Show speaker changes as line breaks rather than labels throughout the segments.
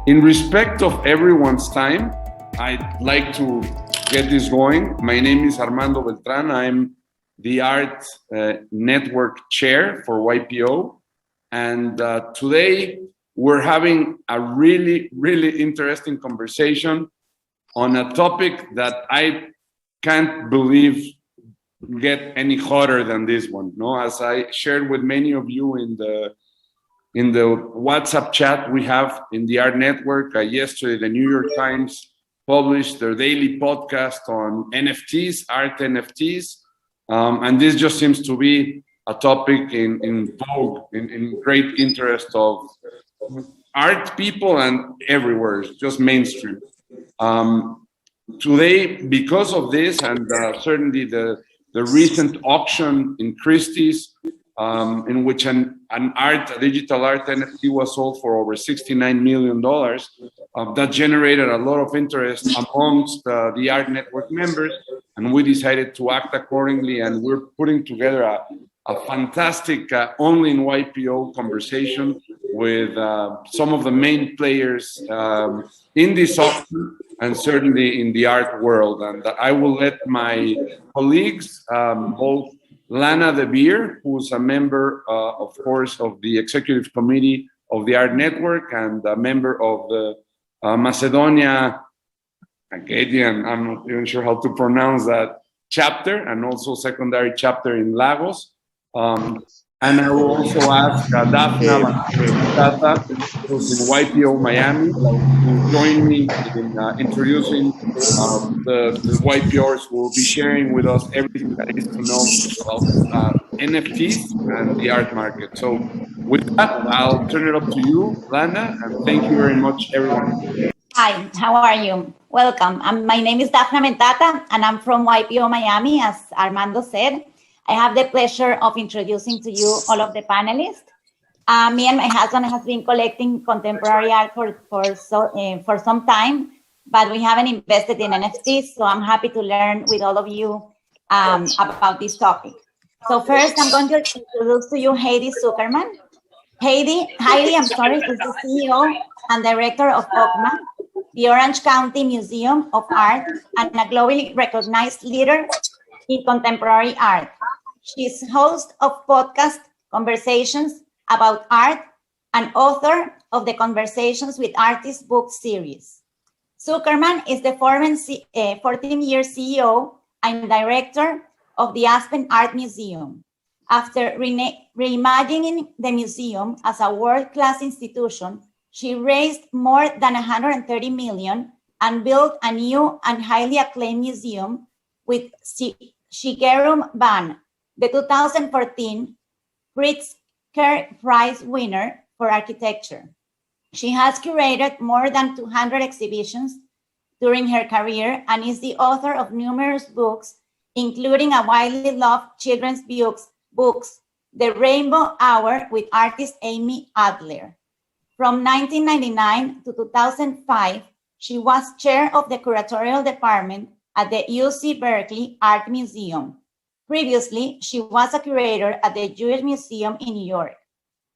In respect of everyone's time, I'd like to get this going. My name is Armando Beltran. I'm the Art Network Chair for YPO. And today we're having a really, really interesting conversation on a topic that I can't believe get any hotter than this one. No, as I shared with many of you in the WhatsApp chat we have in the Art Network, yesterday the New York Times published their daily podcast on NFTs, art NFTs, and this just seems to be a topic in vogue, in great interest of art people and everywhere, just mainstream. Today, because of this, and certainly the recent auction in Christie's, in which a digital art NFT was sold for over $69 million, that generated a lot of interest amongst the Art Network members, and we decided to act accordingly, and we're putting together a fantastic only in YPO conversation with some of the main players in this auction and certainly in the art world. And I will let my colleagues, both Lana De Beer, who's a member, of course, of the executive committee of the Art Network and a member of the Macedonia, Acadian, I'm not even sure how to pronounce that, chapter, and also secondary chapter in Lagos. And I will also ask Daphna Tata, who's in YPO Miami, to join me in introducing the YPOers who will be sharing with us everything that is to know about NFTs and the art market. So with that, I'll turn it up to you, Lana, and thank you very much, everyone.
Hi, how are you? Welcome. My name is Daphna Mentata, and I'm from YPO Miami, as Armando said. I have the pleasure of introducing to you all of the panelists. Me and my husband have been collecting contemporary art for some time, but we haven't invested in NFTs, so I'm happy to learn with all of you about this topic. So first, I'm going to introduce to you Heidi Zuckerman. Heidi, is the CEO and director of OCMA, the Orange County Museum of Art, and a globally recognized leader in contemporary art. She's host of podcast Conversations About Art and author of the Conversations with Artists book series. Zuckerman is the former 14-year CEO and director of the Aspen Art Museum. After reimagining the museum as a world-class institution, she raised more than $130 million and built a new and highly acclaimed museum with Shigeru Ban, the 2014 Pritzker Prize winner for architecture. She has curated more than 200 exhibitions during her career and is the author of numerous books, including a widely loved children's books, The Rainbow Hour with artist Amy Adler. From 1999 to 2005, she was chair of the curatorial department at the UC Berkeley Art Museum. Previously, she was a curator at the Jewish Museum in New York.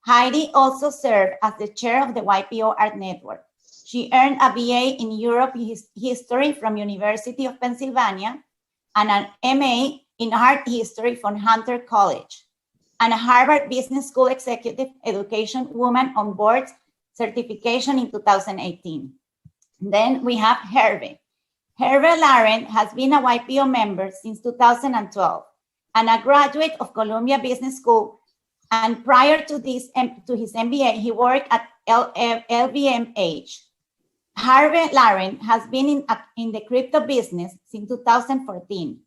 Heidi also served as the chair of the YPO Art Network. She earned a BA in Europe History from University of Pennsylvania and an MA in Art History from Hunter College, and a Harvard Business School Executive Education Woman on Board certification in 2018. Then we have Herve. Herve Larren has been a YPO member since 2012 and a graduate of Columbia Business School. And prior to his MBA, he worked at LVMH. Herve Larren has been in the crypto business since 2014.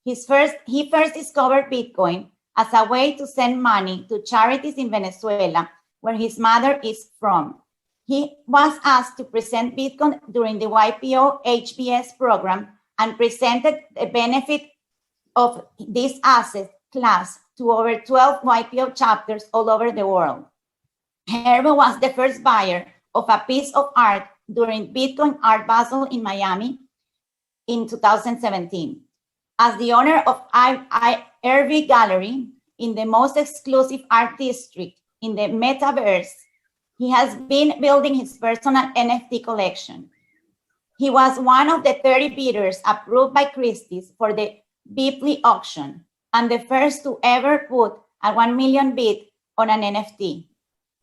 He first discovered Bitcoin as a way to send money to charities in Venezuela, where his mother is from. He was asked to present Bitcoin during the YPO HBS program and presented the benefit of this asset class to over 12 YPO chapters all over the world. Herve was the first buyer of a piece of art during Bitcoin Art Basel in Miami in 2017. As the owner of Herve Gallery in the most exclusive art district in the metaverse, He has been building his personal NFT collection. He was one of the 30 bidders approved by Christie for the Beeple auction and the first to ever put a 1 million bid on an NFT.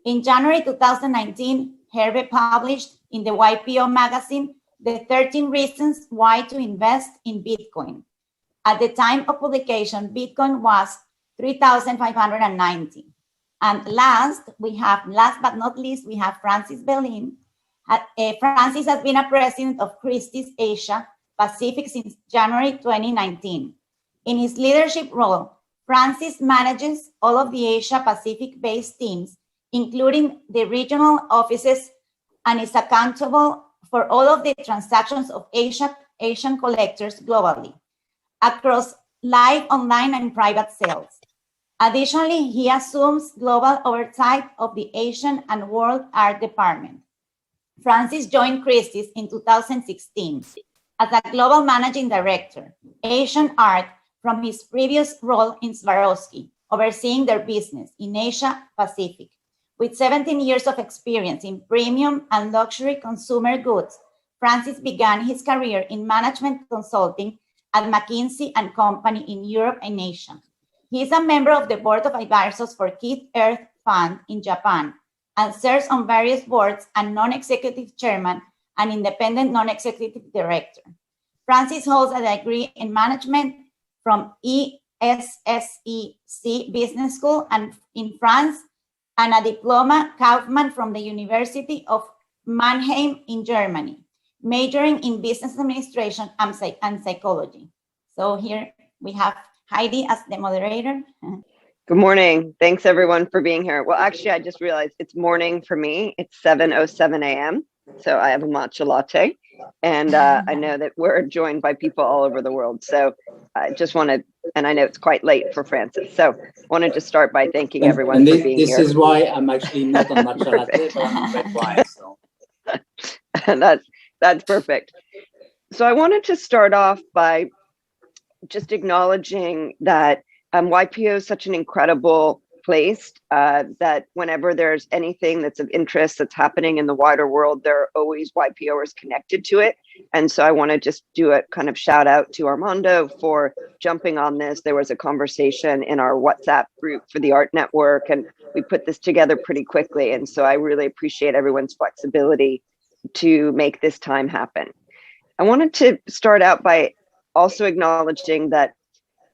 In January 2019, Herve published in the YPO magazine the 13 reasons why to invest in Bitcoin. At the time of publication, Bitcoin was 3,590. And last but not least, we have Francis Belin. Francis has been a president of Christie's Asia Pacific since January 2019. In his leadership role, Francis manages all of the Asia Pacific-based teams, including the regional offices, and is accountable for all of the transactions of Asian collectors globally, across live, online, and private sales. Additionally, he assumes global oversight of the Asian and World Art Department. Francis joined Christie's in 2016 as a global managing director, Asian Art, from his previous role in Swarovski, overseeing their business in Asia Pacific. With 17 years of experience in premium and luxury consumer goods, Francis began his career in management consulting at McKinsey & Company in Europe and Asia. He is a member of the board of advisors for Keith Earth Fund in Japan and serves on various boards and non-executive chairman and independent non-executive director. Francis holds a degree in management from ESSEC Business School and in France, and a diploma Kaufmann from the University of Mannheim in Germany, majoring in business administration and psychology. So here we have Heidi as the moderator.
Good morning. Thanks everyone for being here. Well, actually, I just realized it's morning for me. It's 7:07 a.m. So I have a matcha latte, and I know that we're joined by people all over the world. So I just wanted, and I know it's quite late for Francis. So I wanted to start by thanking everyone for being here.
This is why I'm actually not on matcha latte, but I'm on red wine. So
that's perfect. So I wanted to start off by just acknowledging that YPO is such an incredible place that whenever there's anything that's of interest that's happening in the wider world, there are always YPOers connected to it. And so I want to just do a kind of shout out to Armando for jumping on this. There was a conversation in our WhatsApp group for the Art Network, and we put this together pretty quickly. And so I really appreciate everyone's flexibility to make this time happen. I wanted to start out by also acknowledging that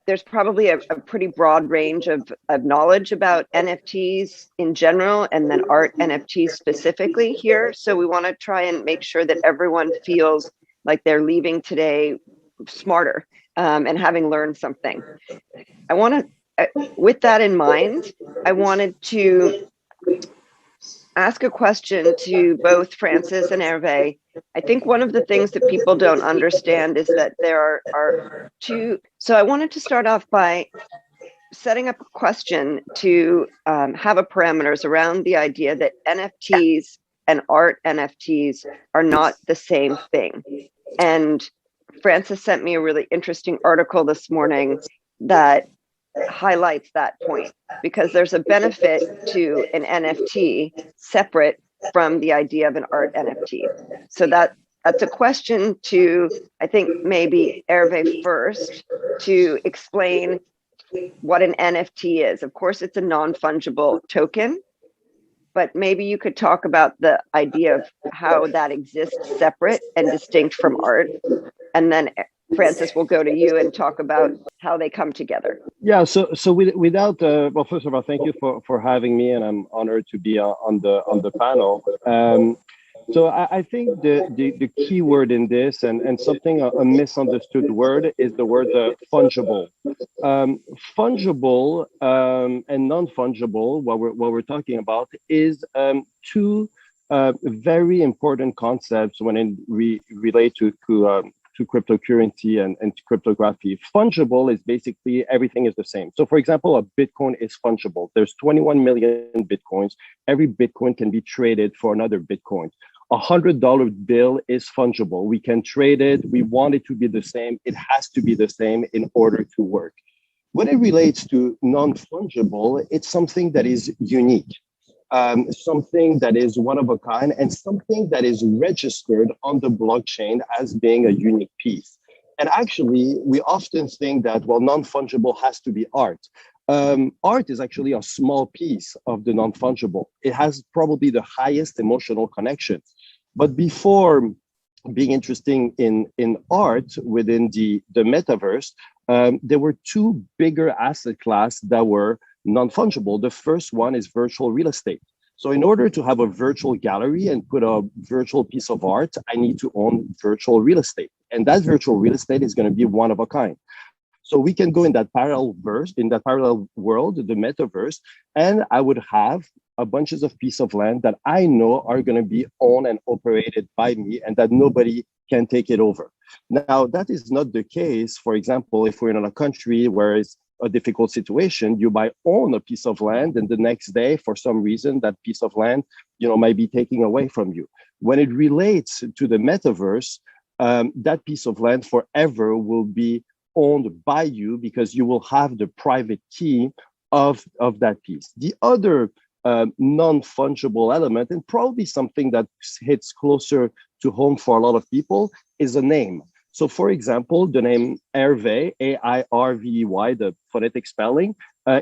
there's probably a pretty broad range of knowledge about NFTs in general, and then art NFTs specifically here. So we want to try and make sure that everyone feels like they're leaving today smarter and having learned something. I want to, with that in mind, I wanted to ask a question to both Francis and Herve. I think one of the things that people don't understand is that there are two. So I wanted to start off by setting up a question to have a parameters around the idea that NFTs and art NFTs are not the same thing. And Francis sent me a really interesting article this morning that highlights that point, because there's a benefit to an NFT separate from the idea of an art NFT. So that's a question to, I think, maybe Herve first, to explain what an NFT is. Of course, it's a non-fungible token, but maybe you could talk about the idea of how that exists separate and distinct from art. And then Francis, will go to you and talk about how they come together.
Yeah, so without, well, first of all, thank you for having me, and I'm honored to be on the panel. So I think the key word in this, and something a misunderstood word, is the word fungible. Fungible and non-fungible, what we're talking about, is two very important concepts when we relate to cryptocurrency and to cryptography. Fungible is basically everything is the same. So for example, a Bitcoin is fungible. There's 21 million Bitcoins. Every Bitcoin can be traded for another Bitcoin. $100 bill is fungible. We can trade it. We want it to be the same. It has to be the same in order to work. When it relates to non-fungible, it's something that is unique. something that is one of a kind, and something that is registered on the blockchain as being a unique piece. And actually, we often think that, well, non-fungible has to be art. Art is actually a small piece of the non-fungible. It has probably the highest emotional connection. But before being interesting in art within the metaverse, there were two bigger asset class that were non-fungible. The first one is virtual real estate. So in order to have a virtual gallery and put a virtual piece of art, I need to own virtual real estate. And that virtual real estate is going to be one of a kind. So we can go in that parallel world, the metaverse, and I would have a bunches of pieces of land that I know are going to be owned and operated by me and that nobody can take it over. Now, that is not the case. For example, if we're in a country where it's a difficult situation, you might own a piece of land and the next day, for some reason, that piece of land, might be taken away from you. When it relates to the metaverse, that piece of land forever will be owned by you because you will have the private key of that piece. The other non-fungible element, and probably something that hits closer to home for a lot of people, is a name. So for example, the name Herve, A-I-R-V-E-Y, the phonetic spelling,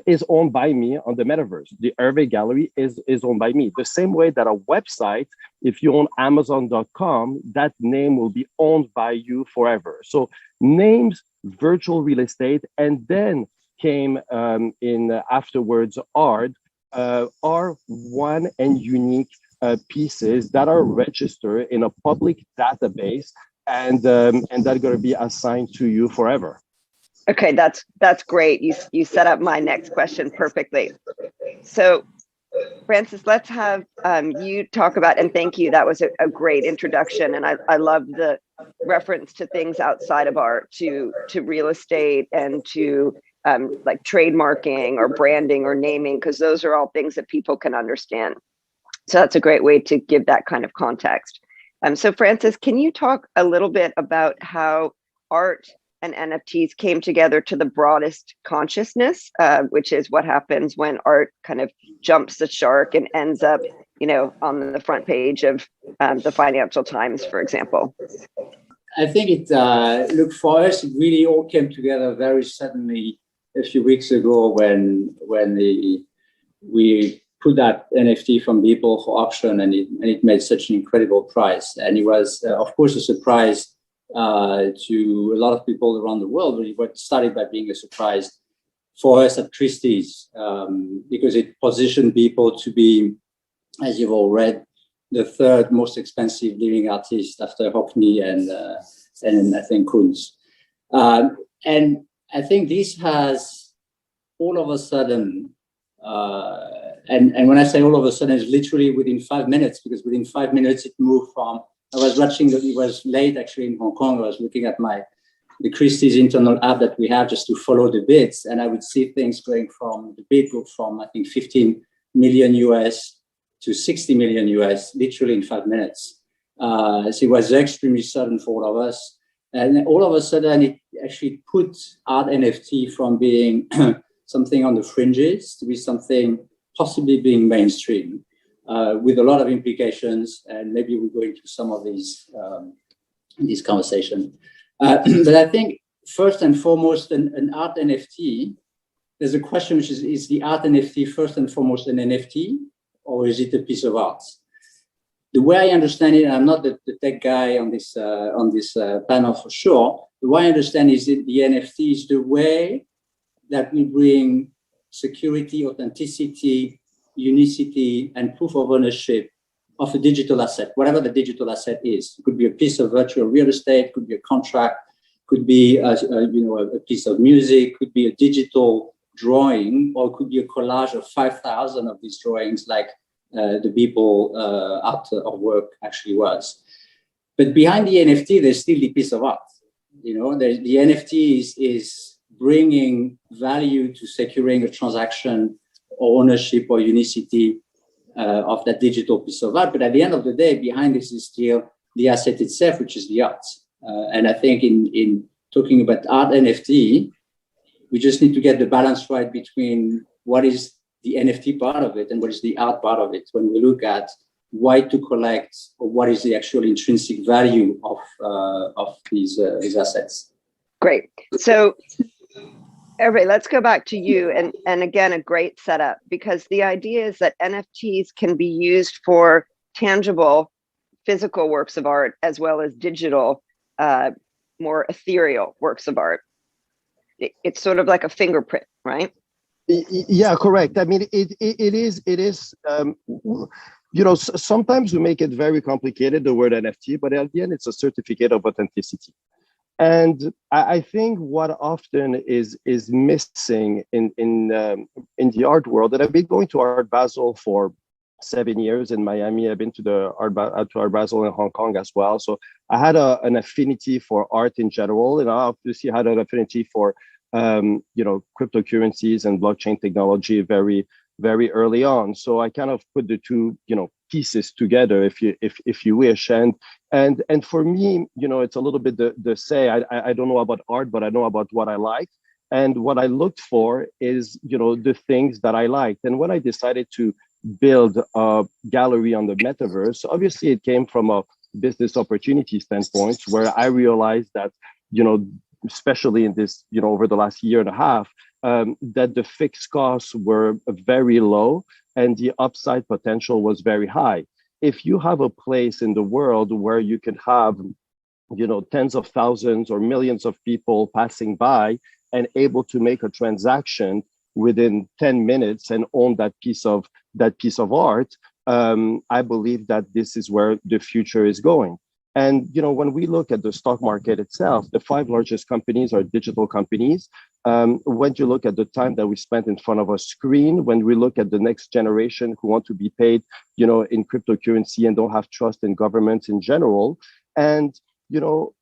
is owned by me on the metaverse. The Herve gallery is owned by me. The same way that a website, if you own Amazon.com, that name will be owned by you forever. So names, virtual real estate, and then came in afterwards art, are one and unique pieces that are registered in a public database and that are going to be assigned to you forever.
Okay, that's great. You set up my next question perfectly. So, Francis, let's have you talk about, and thank you. That was a great introduction, and I love the reference to things outside of art, to real estate and to like trademarking or branding or naming, because those are all things that people can understand. So that's a great way to give that kind of context. So Francis, can you talk a little bit about how art and NFTs came together to the broadest consciousness, which is what happens when art kind of jumps the shark and ends up, on the front page of the Financial Times, for example?
I think look, for us, it really all came together very suddenly a few weeks ago when we put that NFT from Beeple for auction, and it made such an incredible price. And it was, of course, a surprise to a lot of people around the world. It started by being a surprise for us at Christie's because it positioned Beeple to be, as you've all read, the third most expensive living artist after Hockney and I think Kunz. And I think this has all of a sudden, and when I say all of a sudden, it's literally within 5 minutes, because within 5 minutes it moved from, I was watching, it was late actually in Hong Kong, I was looking at the Christie's internal app that we have just to follow the bids, and I would see things going from the bid go from, I think, 15 million US to 60 million US, literally in 5 minutes. So it was extremely sudden for all of us. And all of a sudden, it actually put art NFT from being something on the fringes to be something possibly being mainstream, with a lot of implications. And maybe we'll go into some of these in this conversation. But I think first and foremost, an art NFT, there's a question which is the art NFT first and foremost an NFT, or is it a piece of art? The way I understand it, and I'm not the tech guy on this panel for sure, the way I understand is that the NFT is the way that we bring security, authenticity, unicity, and proof of ownership of a digital asset, whatever the digital asset is. It could be a piece of virtual real estate, could be a contract, could be a piece of music, could be a digital drawing, or it could be a collage of 5,000 of these drawings, like the Beeple art of work actually was. But behind the NFT, there's still the piece of art. The NFT is bringing value to securing a transaction or ownership or unicity of that digital piece of art. But at the end of the day, behind this is still the asset itself, which is the art. And I think in talking about art NFT, we just need to get the balance right between what is the NFT part of it and what is the art part of it when we look at why to collect or what is the actual intrinsic value of these assets.
Great. So, Herve, let's go back to you. And again, a great setup, because the idea is that NFTs can be used for tangible physical works of art as well as digital, more ethereal works of art. It's sort of like a fingerprint, right?
Yeah, correct. I mean, it is, sometimes we make it very complicated, the word NFT, but at the end, it's a certificate of authenticity. And I think what often is missing in the art world, and I've been going to Art Basel for 7 years in Miami. I've been to Art Basel in Hong Kong as well. So I had an affinity for art in general, and I obviously had an affinity for cryptocurrencies and blockchain technology very, very early on. So I kind of put the two, pieces together, if you wish. And for me, it's a little bit the say, I don't know about art, but I know about what I like. And what I looked for is, the things that I liked. And when I decided to build a gallery on the metaverse, obviously it came from a business opportunity standpoint, where I realized that, especially in this, over the last year and a half, that the fixed costs were very low and the upside potential was very high. If you have a place in the world where you can have, tens of thousands or millions of people passing by and able to make a transaction within 10 minutes and own that piece of art, I believe that this is where the future is going. And when we look at the stock market itself, the 5 largest companies are digital companies. When you look at the time that we spent in front of a screen, when we look at the next generation who want to be paid, in cryptocurrency and don't have trust in governments in general, and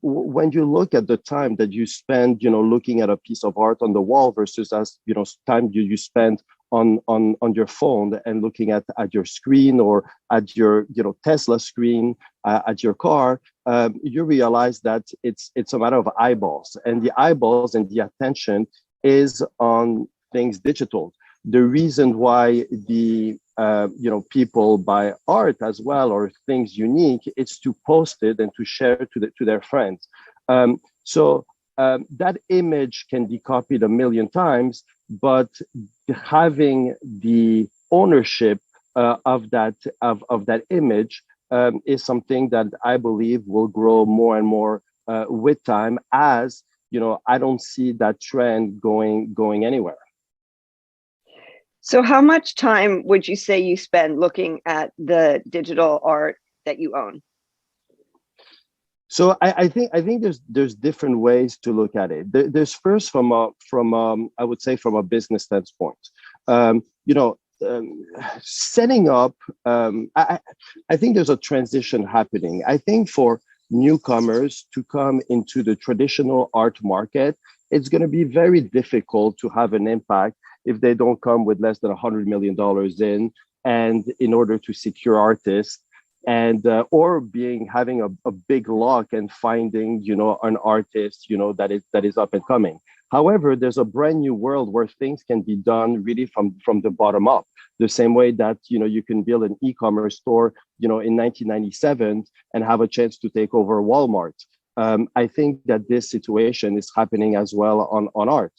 when you look at the time that you spend, looking at a piece of art on the wall versus time you spend on your phone and looking at your screen or at your Tesla screen, at your car, you realize that it's a matter of eyeballs, and the eyeballs and the attention is on things digital. The reason why the people buy art as well, or things unique, it's to post it and to share to their friends. So that image can be copied a million times, but having the ownership of that image is something that I believe will grow more and more with time. As I don't see that trend going anywhere.
So how much time would you say you spend looking at the digital art that you own?
So I think there's different ways to look at it. There's first from I would say from a business standpoint, setting up. I think there's a transition happening. I think for newcomers to come into the traditional art market, it's going to be very difficult to have an impact if they don't come with less than $100 million in order to secure artists. And or having a big luck and finding an artist that is up and coming. However, there's a brand new world where things can be done really from the bottom up. The same way that you can build an e-commerce store in 1997 and have a chance to take over Walmart. I think that this situation is happening as well on art.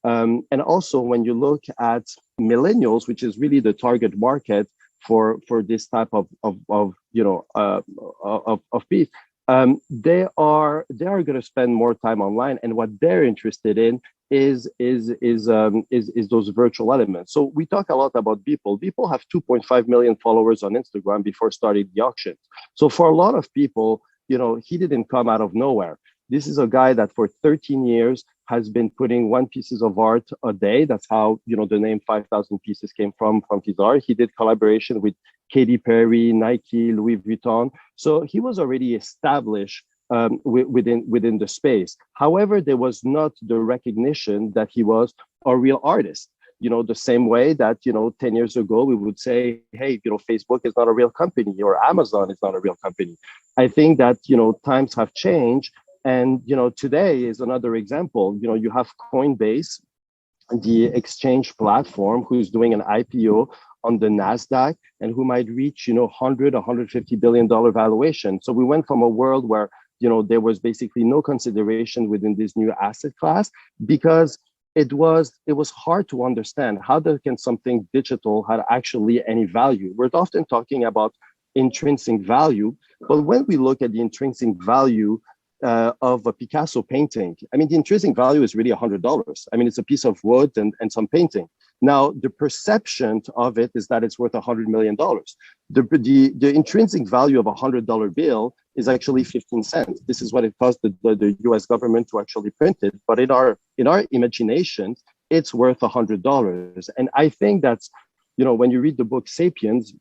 And also when you look at millennials, which is really the target market for this type of piece, they are going to spend more time online, and what they're interested in is those virtual elements. So we talk a lot about Beeple. Beeple have 2.5 million followers on Instagram before starting the auction. So for a lot of people, he didn't come out of nowhere. This is a guy that for 13 years has been putting 1 piece of art a day. That's how, the name 5,000 pieces came from his art. He did collaboration with Katy Perry, Nike, Louis Vuitton. So he was already established within the space. However, there was not the recognition that he was a real artist. The same way that, 10 years ago, we would say, hey, Facebook is not a real company, or Amazon is not a real company. I think that, times have changed. And, today is another example. You have Coinbase, the exchange platform who's doing an IPO on the NASDAQ and who might reach, 100, $150 billion valuation. So we went from a world where, there was basically no consideration within this new asset class because it was hard to understand how can something digital have actually any value. We're often talking about intrinsic value, but when we look at the intrinsic value of a Picasso painting, the intrinsic value is really $100. It's a piece of wood and some painting. Now, the perception of it is that it's worth $100 million. The intrinsic value of a $100 bill is actually 15 cents. This is what it cost the US government to actually print it. But in our imagination, it's worth $100. And I think that's, when you read the book Sapiens,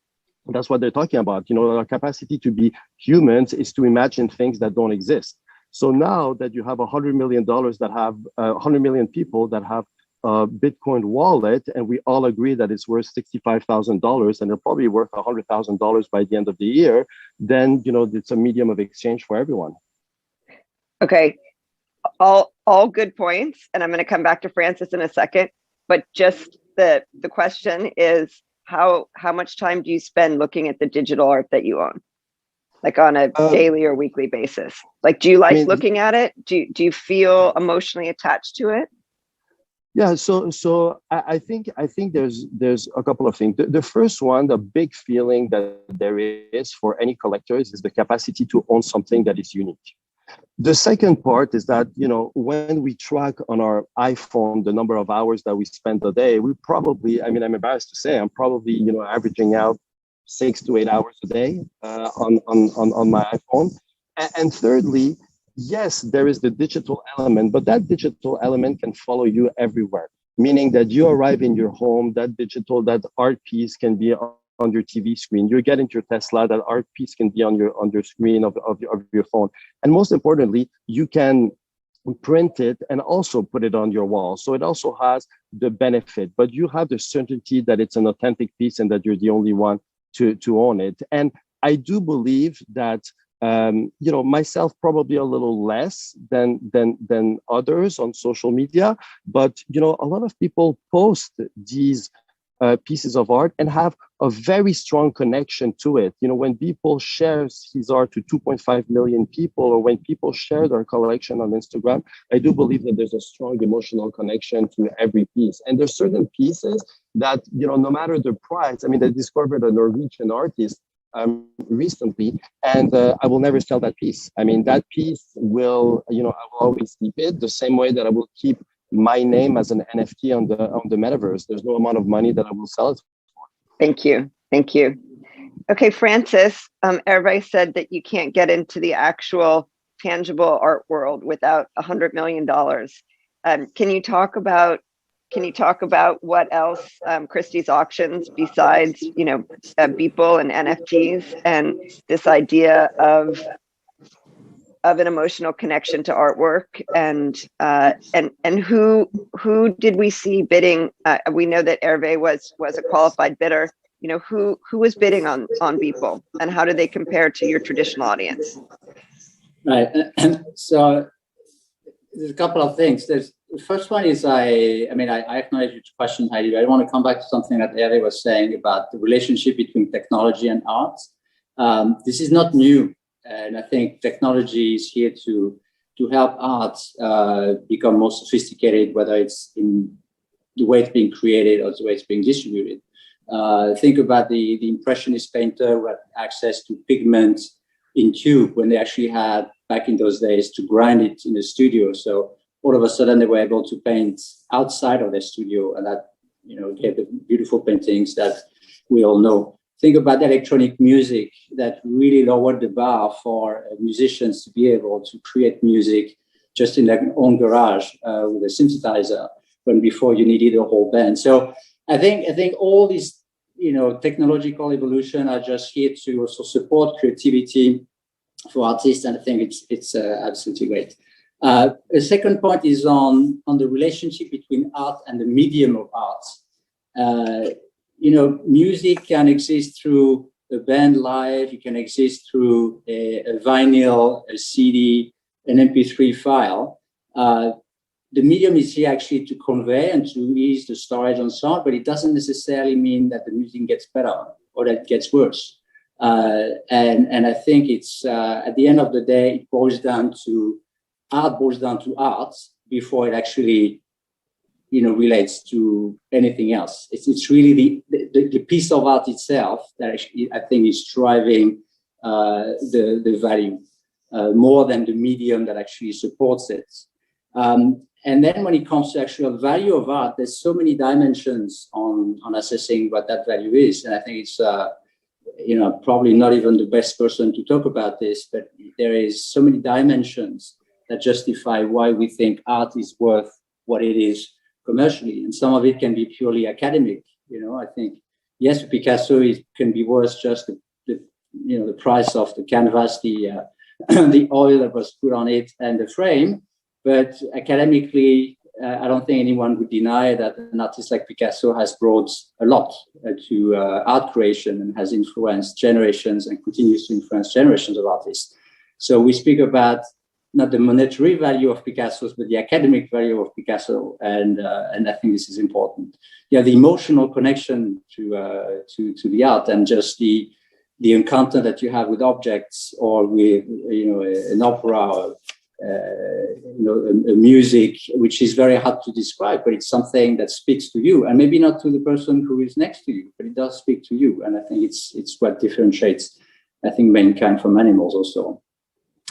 that's what they're talking about. Our capacity to be humans is to imagine things that don't exist. So now that you have $100 million that have 100 million people that have a Bitcoin wallet, and we all agree that it's worth $65,000 and they're probably worth $100,000 by the end of the year, then, it's a medium of exchange for everyone.
Okay, all good points. And I'm going to come back to Francis in a second, but just the question is, how much time do you spend looking at the digital art that you own? Like on a daily or weekly basis? Like, do you like looking at it? Do you feel emotionally attached to it?
Yeah, so I think there's a couple of things. The first one, the big feeling that there is for any collectors is the capacity to own something that is unique. The second part is that, when we track on our iPhone the number of hours that we spend a day, we probably, I'm embarrassed to say, I'm probably, averaging out 6 to 8 hours a day on my iPhone. And thirdly, yes, there is the digital element, but that digital element can follow you everywhere, meaning that you arrive in your home, that art piece can be on your TV screen. You get into your Tesla, that art piece can be on your screen of your phone. And most importantly, you can print it and also put it on your wall. So it also has the benefit, but you have the certainty that it's an authentic piece and that you're the only one to own it. And I do believe that myself probably a little less than others on social media, but a lot of people post these pieces of art and have a very strong connection to it. When Beeple shares his art to 2.5 million people, or when people share their collection on Instagram, I do believe that there's a strong emotional connection to every piece. And there's certain pieces that, no matter the price, I discovered a Norwegian artist recently, and I will never sell that piece. That piece will, I will always keep it the same way that I will keep my name as an NFT on the metaverse. There's no amount of money that I will sell it for.
Thank you. Okay, Francis, Herve said that you can't get into the actual tangible art world without $100 million. Can you talk about what else Christie's auctions besides, Beeple and NFTs, and this idea of an emotional connection to artwork, and who did we see bidding? We know that Herve was a qualified bidder. Who was bidding on Beeple, and how do they compare to your traditional audience?
Right. So there's a couple of things. The first one is I acknowledge your question, Heidi. I want to come back to something that Herve was saying about the relationship between technology and art. This is not new. And I think technology is here to help art become more sophisticated, whether it's in the way it's being created or the way it's being distributed. Think about the Impressionist painter who had access to pigment in tube when they actually had, back in those days, to grind it in the studio. So all of a sudden they were able to paint outside of their studio, and that gave the beautiful paintings that we all know. Think about electronic music that really lowered the bar for musicians to be able to create music just in their own garage with a synthesizer, when before you needed a whole band. So I think all these technological evolution are just here to also support creativity for artists, and I think it's absolutely great. The second point is on the relationship between art and the medium of art. Music can exist through a band live, it can exist through a vinyl, a CD, an MP3 file. the medium is here actually to convey and to ease the storage and so on, but it doesn't necessarily mean that the music gets better or that it gets worse. And I think it's, at the end of the day, it boils down to art before it actually, relates to anything else. It's really the piece of art itself that actually, I think, is driving the value more than the medium that actually supports it. And then when it comes to actual value of art, there's so many dimensions on assessing what that value is. And I think it's, probably not even the best person to talk about this, but there is so many dimensions that justify why we think art is worth what it is commercially. And some of it can be purely academic. I think, yes, Picasso can be worth just the price of the canvas, the oil that was put on it and the frame. But academically, I don't think anyone would deny that an artist like Picasso has brought a lot to art creation and has influenced generations and continues to influence generations of artists. So we speak about not the monetary value of Picasso's, but the academic value of Picasso, and I think this is important. Yeah, the emotional connection to the art and just the encounter that you have with objects or with an opera. Or, a music which is very hard to describe, but it's something that speaks to you, and maybe not to the person who is next to you, but it does speak to you. And I think it's what differentiates, I think, mankind from animals also.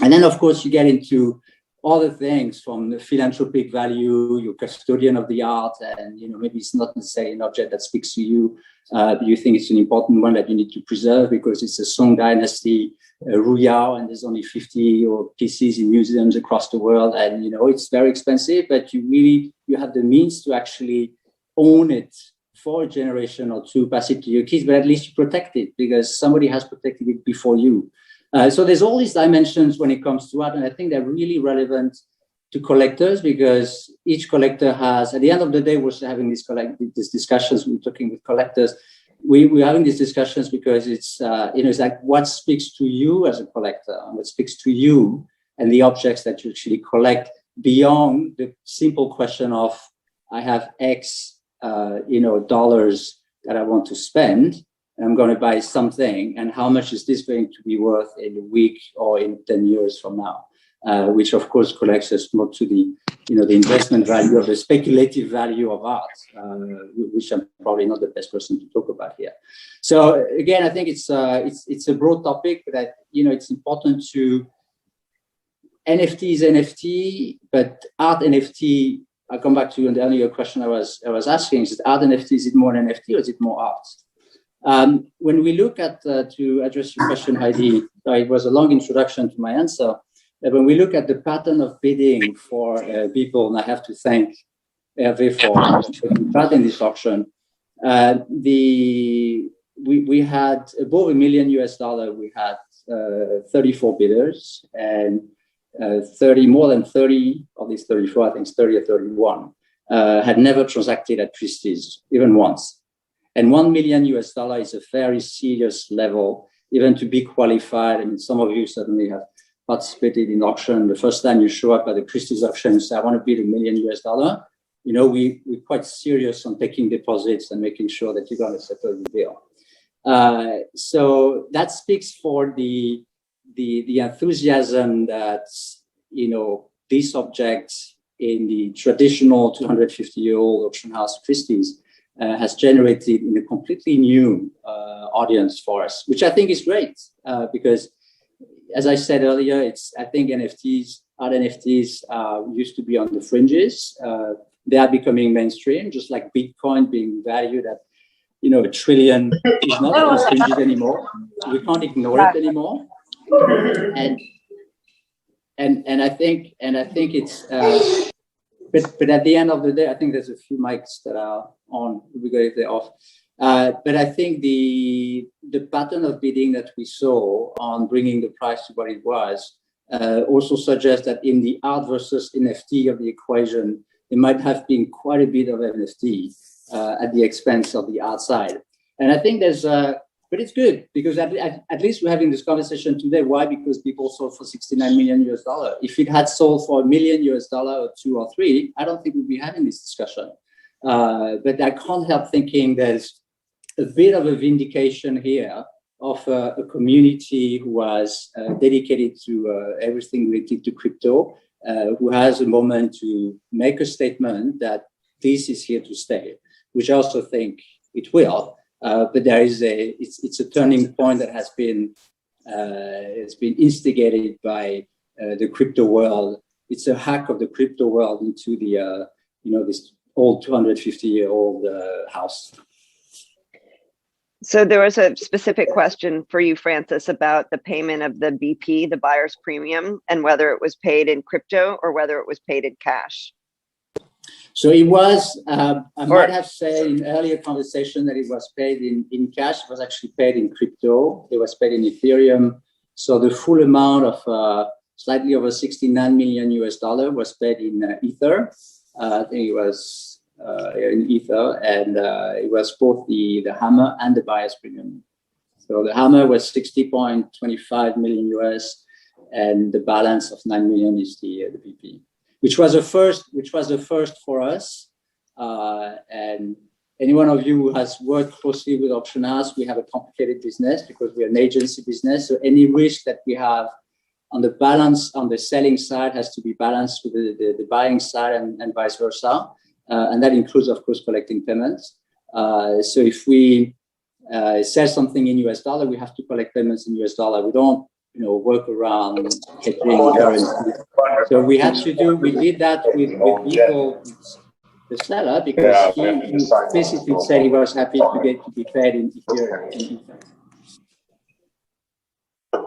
And then, of course, you get into other things from the philanthropic value, you're custodian of the art, and maybe it's not necessarily an object that speaks to you, but you think it's an important one that you need to preserve because it's a Song dynasty Ruyao, and there's only 50 pieces in museums across the world, and it's very expensive, but you have the means to actually own it for a generation or two, pass it to your kids, but at least you protect it because somebody has protected it before you. So there's all these dimensions when it comes to art, and I think they're really relevant to collectors because each collector has, at the end of the day, we're having these discussions, we're talking with collectors. We're having these discussions because it's, it's like what speaks to you as a collector and what speaks to you and the objects that you actually collect beyond the simple question of, I have X, dollars that I want to spend. I'm going to buy something, and how much is this going to be worth in a week or in 10 years from now? Which of course connects us more to the investment value or the speculative value of art, which I'm probably not the best person to talk about here. So again, I think it's a broad topic, but it's important to NFT is NFT, but art NFT. I'll come back to you on the earlier question I was asking: is it art NFT? Is it more an NFT or is it more art? When we look at, to address your question, Heidi, it was a long introduction to my answer. When we look at the pattern of bidding for Beeple, and I have to thank Herve for taking part in this auction, we had above $1 million. We had 34 bidders, and more than 30 of these 34, I think it's 30 or 31, had never transacted at Christie's, even once. And $1 million is a very serious level, even to be qualified. I mean, some of you certainly have participated in auction. The first time you show up at the Christie's auction and say, I want to bid $1 million, we're quite serious on taking deposits and making sure that you're going to settle the deal. So that speaks for the enthusiasm that, these objects in the traditional 250-year-old auction house Christie's has generated in a completely new audience for us, which I think is great because, as I said earlier, I think art NFTs used to be on the fringes. They are becoming mainstream, just like Bitcoin being valued at, $1 trillion is not on the fringes anymore. We can't ignore it anymore. And I think it's. But at the end of the day, I think there's a few mics that are on. We go if they're off. But I think the pattern of bidding that we saw on bringing the price to what it was also suggests that in the art versus NFT of the equation, there might have been quite a bit of NFT at the expense of the art side. And I think there's But it's good because at least we're having this conversation today. Why? Because Beeple sold for $69 million. If it had sold for $1 million or 2 or 3, I don't think we'd be having this discussion. But I can't help thinking there's a bit of a vindication here of a community who was dedicated to everything related to crypto, who has a moment to make a statement that this is here to stay, which I also think it will. But there is it's a turning point that has been it's been instigated by the crypto world. It's a hack of the crypto world into the this old 250-year-old house.
So there was a specific question for you, Francis, about the payment of the BP, the buyer's premium, and whether it was paid in crypto or whether it was paid in cash.
So it was, I might have said in earlier conversation that it was paid in cash. It was actually paid in crypto. It was paid in Ethereum. So the full amount of slightly over $69 million was paid in Ether. I think it was in Ether, and it was both the hammer and the buyer's premium. So the hammer was 60.25 million US, and the balance of 9 million is the BP. Which was the first for us. And any one of you who has worked closely with Auction House, we have a complicated business because we're an agency business. So any risk that we have on the balance on the selling side has to be balanced with the buying side and vice versa. And that includes, of course, collecting payments. So if we sell something in US dollar, we have to collect payments in US dollar. We don't work around hedging currency. So we did that with Beeple, the seller, because he basically said he was happy to be paid in Ethereum.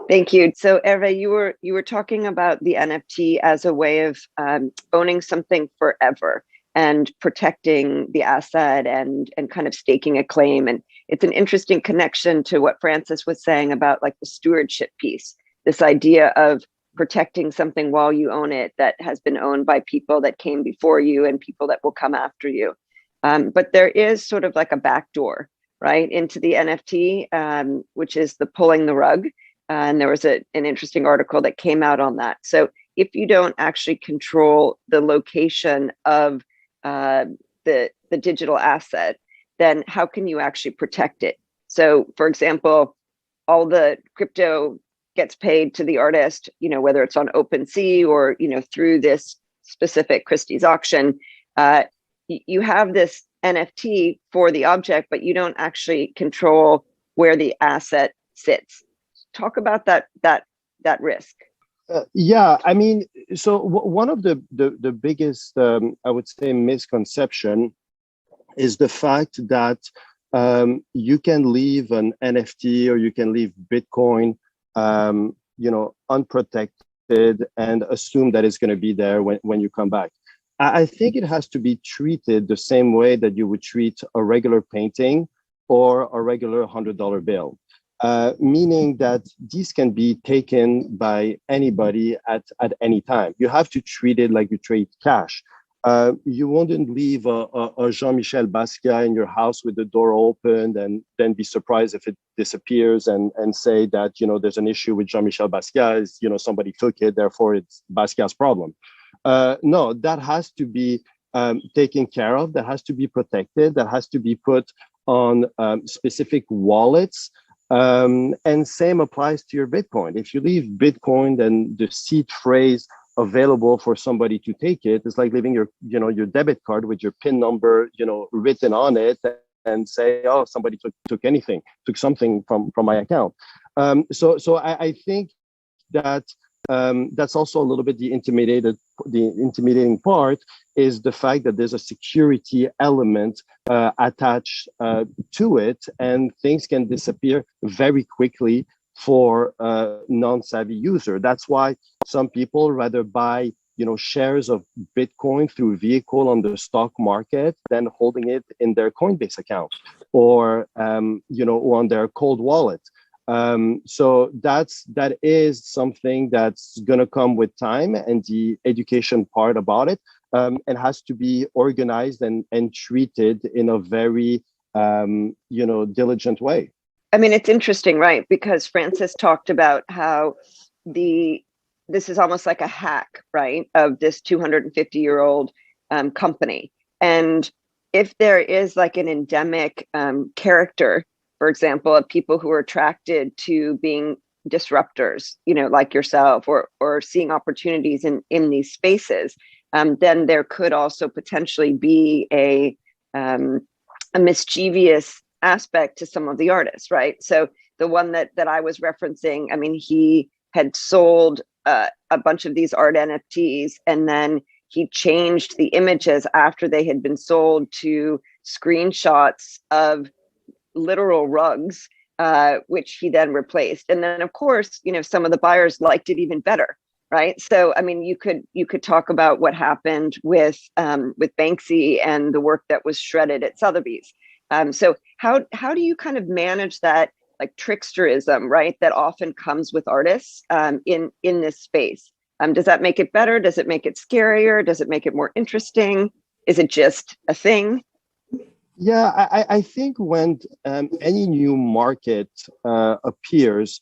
Thank you. So Herve, you were talking about the NFT as a way of owning something forever and protecting the asset and kind of staking a claim. And it's an interesting connection to what Francis was saying about like the stewardship piece, this idea of protecting something while you own it that has been owned by people that came before you and people that will come after you. But there is sort of like a backdoor, right, into the NFT, which is the pulling the rug. And there was an interesting article that came out on that. So if you don't actually control the location of the digital asset, then how can you actually protect it? So for example, all the crypto gets paid to the artist, whether it's on OpenSea or, through this specific Christie's auction, you have this NFT for the object, but you don't actually control where the asset sits. Talk about that risk.
Yeah, I mean, so one of the biggest, I would say, misconception is the fact that you can leave an NFT or you can leave Bitcoin unprotected and assume that it's going to be there when you come back. I think it has to be treated the same way that you would treat a regular painting or a regular $100 bill, meaning that these can be taken by anybody at any time. You have to treat it like you treat cash. You wouldn't leave a Jean-Michel Basquiat in your house with the door open and then be surprised if it disappears and say that, there's an issue with Jean-Michel Basquiat, somebody took it, therefore it's Basquiat's problem. No, that has to be taken care of, that has to be protected, that has to be put on specific wallets. And same applies to your Bitcoin. If you leave Bitcoin, then the seed phrase available for somebody to take it is like leaving your debit card with your PIN number, written on it and say, oh, somebody took something from my account. So I think that that's also a little bit the intimidating part is the fact that there's a security element attached to it, and things can disappear very quickly for a non-savvy user. That's why some people rather buy shares of Bitcoin through vehicle on the stock market than holding it in their Coinbase account or on their cold wallet. So that is something that's going to come with time and the education part about it, and has to be organized and treated in a very diligent way.
I mean, it's interesting, right? Because Francis talked about how this is almost like a hack, right, of this 250-year-old company. And if there is like an endemic character, for example, of people who are attracted to being disruptors, you know, like yourself, or seeing opportunities in these spaces, then there could also potentially be a mischievous aspect to some of the artists, right? So the one that I was referencing, I mean, he had sold a bunch of these art NFTs, and then he changed the images after they had been sold to screenshots of literal rugs, which he then replaced. And then, of course, you know, some of the buyers liked it even better, right? So, I mean, you could talk about what happened with Banksy and the work that was shredded at Sotheby's. So, how do you kind of manage that, like, tricksterism, right, that often comes with artists in this space? Does that make it better? Does it make it scarier? Does it make it more interesting? Is it just a thing?
Yeah, I think when any new market appears,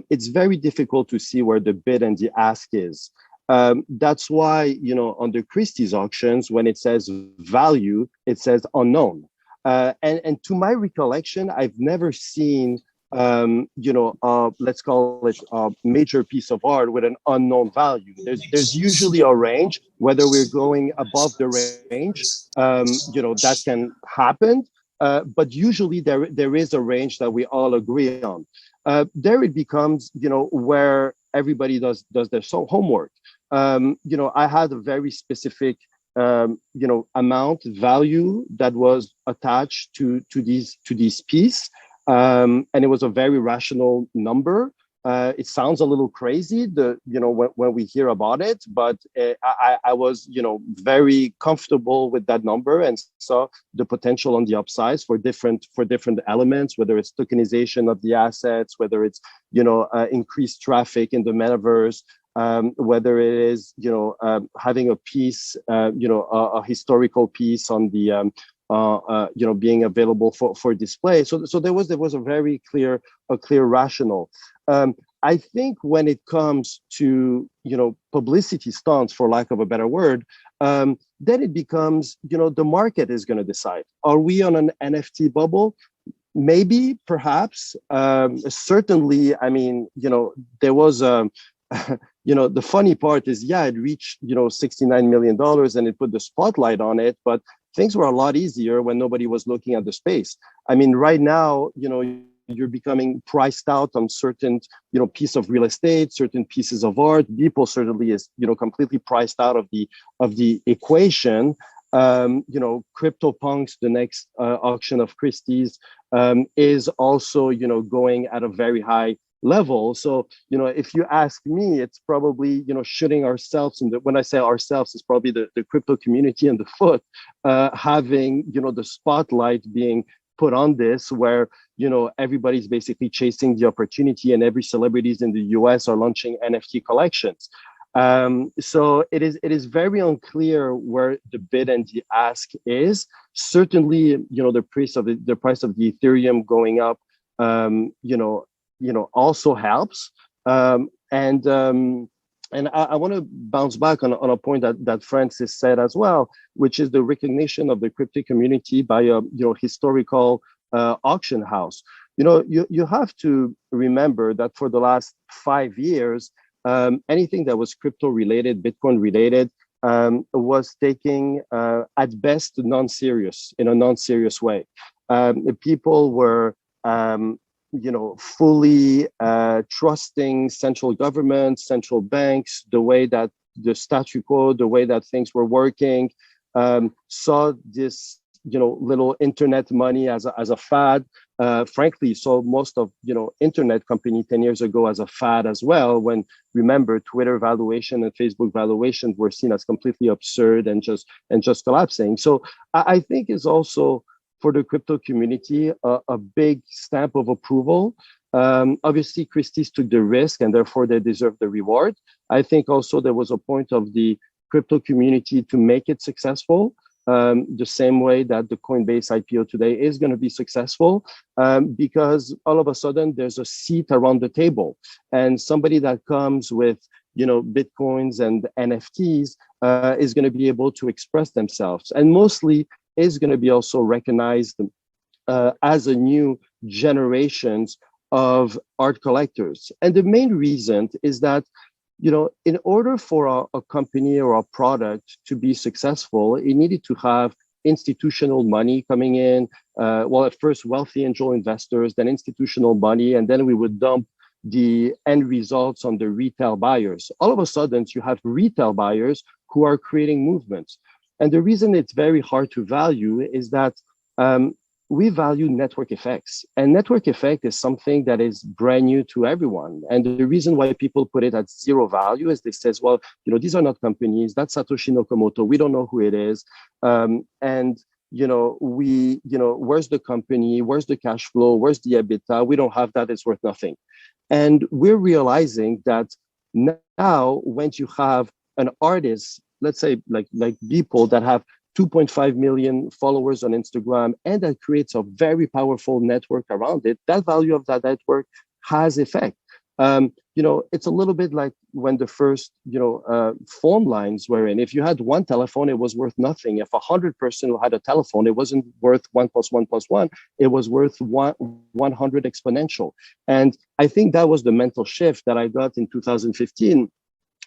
it's very difficult to see where the bid and the ask is. That's why, you know, under Christie's auctions, when it says value, it says unknown. And to my recollection, I've never seen you know, let's call it a major piece of art with an unknown value. There's usually a range, whether we're going above the range, you know, that can happen. But usually there is a range that we all agree on. There it becomes, you know, where everybody does their homework. You know, I had a very specific you know, amount value that was attached to these pieces. And it was a very rational number. It sounds a little crazy, you know, when we hear about it, but I was, you know, very comfortable with that number and saw the potential on the upsides for different elements, whether it's tokenization of the assets, whether it's, you know, increased traffic in the metaverse, whether it is, you know, having a piece, you know, a historical piece on the you know, being available for display. So there was a very clear rationale. I think when it comes to, you know, publicity stunts, for lack of a better word, then it becomes, you know, the market is going to decide. Are we on an NFT bubble? Maybe, perhaps. Certainly, I mean, you know, there was you know, the funny part is, yeah, it reached, you know, $69 million and it put the spotlight on it, but things were a lot easier when nobody was looking at the space. I mean, right now, you know, you're becoming priced out on certain, you know, piece of real estate, certain pieces of art. Beeple certainly is, you know, completely priced out of the equation. You know, CryptoPunks, the next auction of Christie's, is also, you know, going at a very high level. So, you know, if you ask me, it's probably, you know, shooting ourselves in the, when I say ourselves, it's probably the crypto community in the foot, having, you know, the spotlight being put on this, where, you know, everybody's basically chasing the opportunity and every celebrities in the US are launching NFT collections. So it is very unclear where the bid and the ask is. Certainly, you know, the price of the Ethereum going up, you know, also helps. And I want to bounce back on a point that Francis said as well, which is the recognition of the crypto community by a, you know, historical auction house. You know, you have to remember that for the last 5 years, anything that was crypto related, Bitcoin related, was taking at best in a non-serious way. People were you know, fully trusting central governments, central banks, the way that the statu quo, the way that things were working, saw this, you know, little internet money as a fad. Frankly, saw most of, you know, internet company 10 years ago as a fad as well, when, remember, Twitter valuation and Facebook valuations were seen as completely absurd and just collapsing. So I think it's also, for the crypto community, a big stamp of approval. Obviously, Christie's took the risk and therefore they deserve the reward. I think also there was a point of the crypto community to make it successful. the same way that the Coinbase IPO today is going to be successful, because all of a sudden there's a seat around the table, and somebody that comes with, Bitcoins and NFTs is going to be able to express themselves, and mostly is going to be also recognized as a new generations of art collectors. And the main reason is that, in order for a company or a product to be successful, it needed to have institutional money coming in. At first wealthy angel investors, then institutional money, and then we would dump the end results on the retail buyers. All of a sudden, you have retail buyers who are creating movements. And the reason it's very hard to value is that we value network effects. And network effect is something that is brand new to everyone. And the reason why people put it at zero value is they says, well, these are not companies. That's Satoshi Nakamoto. We don't know who it is. Where's the company? Where's the cash flow? Where's the EBITDA? We don't have that. It's worth nothing. And we're realizing that now when you have an artist, let's say like Beeple, that have 2.5 million followers on Instagram, and that creates a very powerful network around it, that value of that network has effect. It's a little bit like when the first, phone lines were in. If you had one telephone, it was worth nothing. If 100 person who had a telephone, it wasn't worth 1 + 1 + 1. It was worth 100 exponential. And I think that was the mental shift that I got in 2015,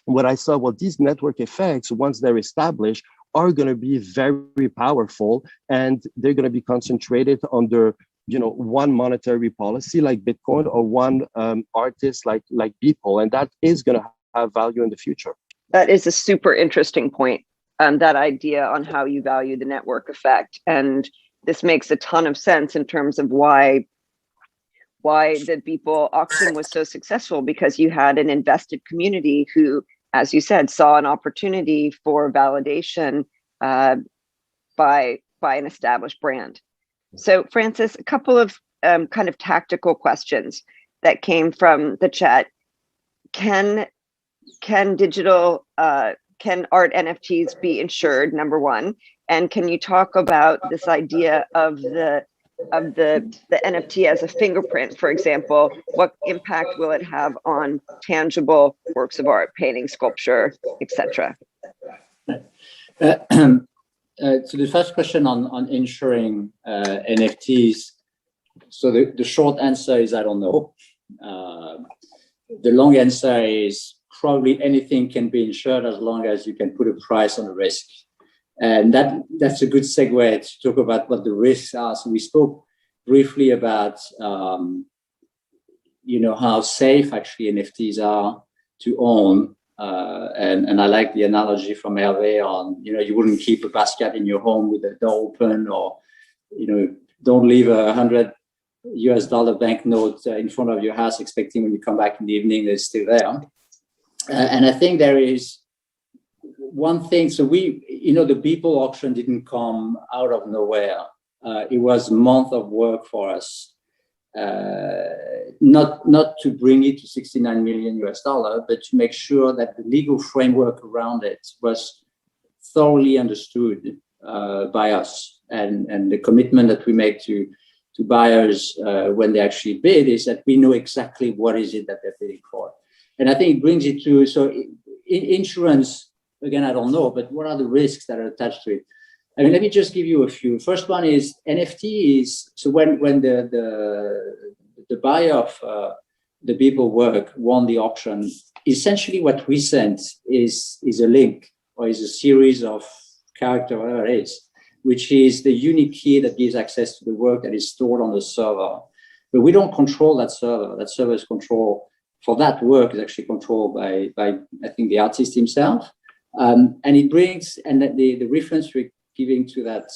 when I saw, well, these network effects, once they're established, are going to be very powerful, and they're going to be concentrated under one monetary policy like Bitcoin, or one artist like Beeple, and that is going to have value in the future.
That is a super interesting point, that idea on how you value the network effect. And this makes a ton of sense in terms of why the Beeple auction was so successful, because you had an invested community who, as you said, saw an opportunity for validation by an established brand. So, Francis, a couple of kind of tactical questions that came from the chat. Can art NFTs be insured, number one? And can you talk about this idea of the NFT as a fingerprint, for example? What impact will it have on tangible works of art, painting, sculpture, etc.?
So the first question on insuring NFTs. So the short answer is I don't know. The long answer is probably anything can be insured as long as you can put a price on the risk. And that's a good segue to talk about what the risks are. So we spoke briefly about, how safe actually NFTs are to own. And I like the analogy from Herve on, you wouldn't keep a basket in your home with the door open, or, don't leave $100 banknote in front of your house expecting when you come back in the evening that it's still there. And I think there is one thing. So the Beeple auction didn't come out of nowhere. It was a month of work for us. Not to bring it to $69 million, but to make sure that the legal framework around it was thoroughly understood by us, and the commitment that we make to buyers when they actually bid is that we know exactly what is it that they're bidding for. And I think it brings it to, insurance, again, I don't know, but what are the risks that are attached to it? I mean, let me just give you a few. First one is NFTs. So when the buyer of the Beeple work won the auction, essentially what we sent is a link, or is a series of character, whatever it is, which is the unique key that gives access to the work that is stored on the server. But we don't control that server. That server's control for that work is actually controlled by I think the artist himself. And it brings, and the reference we're giving to that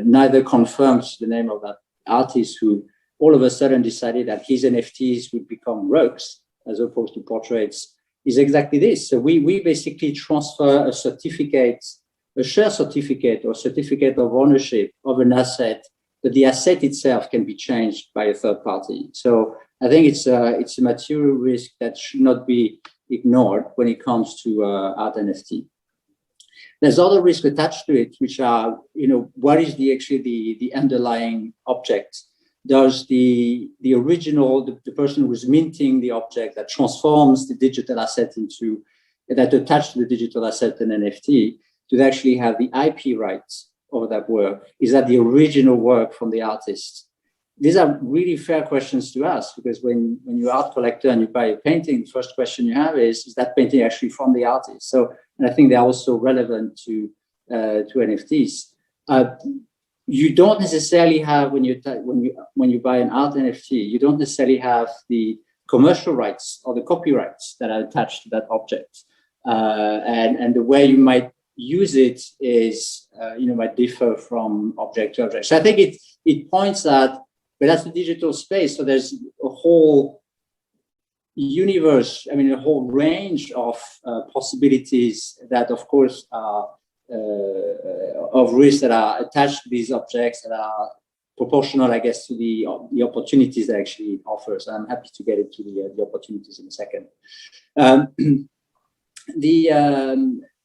neither confirms the name of that artist who all of a sudden decided that his NFTs would become rugs as opposed to portraits, is exactly this. So we basically transfer a certificate, a share certificate or certificate of ownership of an asset, but the asset itself can be changed by a third party. So I think it's a material risk that should not be ignored when it comes to art NFT. There's other risks attached to it, which are, what is the underlying object? Does the original, the person who was minting the object that transforms the digital asset that attached to the digital asset an NFT, to actually have the IP rights over that work? Is that the original work from the artist? These are really fair questions to ask, because when you're an art collector and you buy a painting, the first question you have is that painting actually from the artist? So, and I think they're also relevant to NFTs. You don't necessarily have, when you buy an art NFT, you don't necessarily have the commercial rights or the copyrights that are attached to that object. And the way you might use it is, might differ from object to object. So I think it points at, but that's the digital space. So there's a whole universe, a whole range of possibilities that, of course, are of risks that are attached to these objects that are proportional, I guess, to the opportunities that actually it offers. I'm happy to get into the opportunities in a second.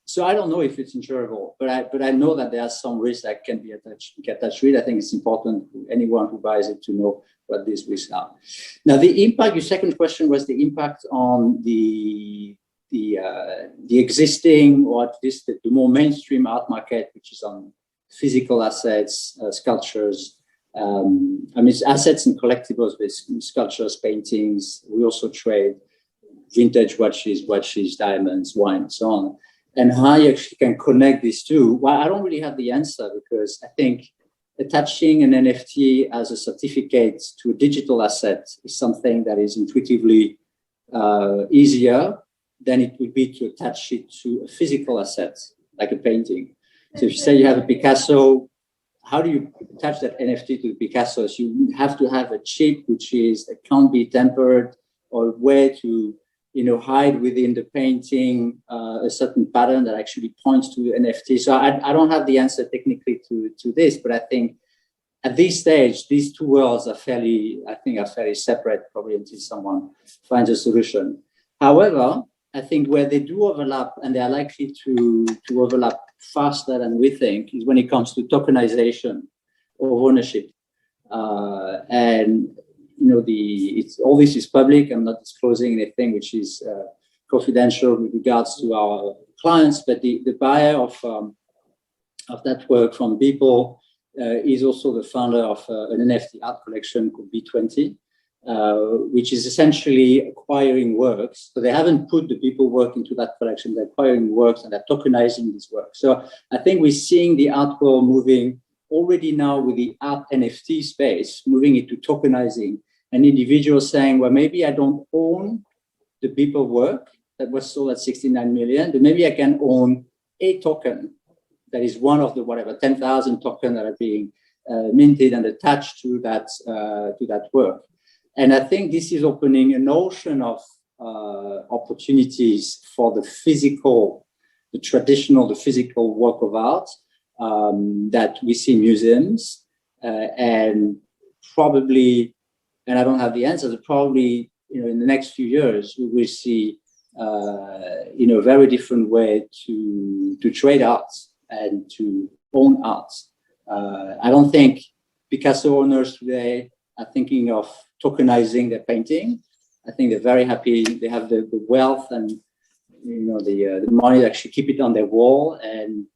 So I don't know if it's insurable, but I know that there are some risks that can be attached to it. I think it's important for anyone who buys it to know what these risks are. Now, the impact, your second question was the impact on the existing, or at least the more mainstream art market, which is on physical assets, sculptures. It's assets and collectibles with sculptures, paintings. We also trade vintage watches, diamonds, wine, and so on. And how you actually can connect these two? Well, I don't really have the answer, because I think attaching an NFT as a certificate to a digital asset is something that is intuitively easier than it would be to attach it to a physical asset, like a painting. So if you say you have a Picasso, how do you attach that NFT to the Picasso? So you have to have a chip that can't be tempered, or a way to hide within the painting a certain pattern that actually points to NFT. So I don't have the answer technically to this, but I think at this stage, these two worlds are fairly separate, probably, until someone finds a solution. However, I think where they do overlap, and they are likely to overlap faster than we think, is when it comes to tokenization of ownership. All this is public. I'm not disclosing anything which is confidential with regards to our clients, but the buyer of that work from Beeple is also the founder of an NFT art collection called B20, which is essentially acquiring works. So they haven't put the Beeple work into that collection. They're acquiring works and they're tokenizing these works. So I think we're seeing the art world moving already now with the art NFT space, moving into tokenizing. An individual saying, well, maybe I don't own the Beeple work that was sold at 69 million, but maybe I can own a token that is one of the 10,000 tokens that are being minted and attached to that work. And I think this is opening an ocean of opportunities for the physical work of art that we see in museums, and probably, and I don't have the answer, but probably, in the next few years, we will see, a very different way to trade art and to own art. I don't think Picasso owners today are thinking of tokenizing their painting. I think they're very happy. They have the wealth and, the money to actually keep it on their wall, and